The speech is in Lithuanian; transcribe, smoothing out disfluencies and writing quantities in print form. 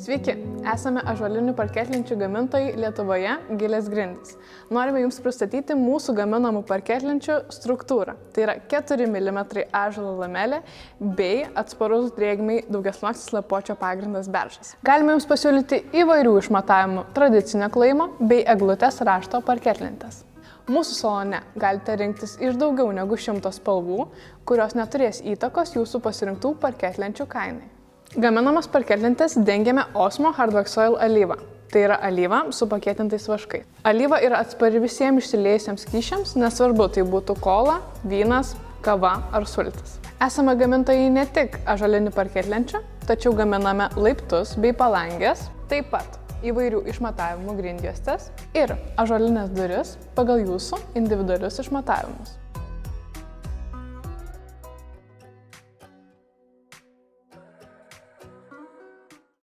Sveiki, esame ąžuolinių parketlenčių gamintojai Lietuvoje Gilės grindys. Norime Jums pristatyti mūsų gaminamų parketlenčių struktūrą. Tai yra 4 mm ąžuolo lamelė bei atsparus drėgmei daugiasluoksnis lapuočio pagrindas beržas. Galime Jums pasiūlyti įvairių išmatavimų tradicinio klojimo bei eglutės rašto parketlentės. Mūsų salone galite rinktis iš daugiau negu 100 spalvų, kurios neturės įtakos Jūsų pasirinktų parketlenčių kainai. Gaminamas parketlentes dengiame Osmo Hardwax Oil alyva. Tai yra alyva su pakietintais vaškais. Alyva yra atspari visiems išsiliejusiems skysčiams, nesvarbu tai būtų kola, vynas, kava ar sultis. Esame gamintojai ne tik ąžuolinių parketlenčių, tačiau gaminame laiptus bei palangės, taip pat įvairių išmatavimų grindjuostes ir ąžuolinės duris pagal Jūsų individualius išmatavimus.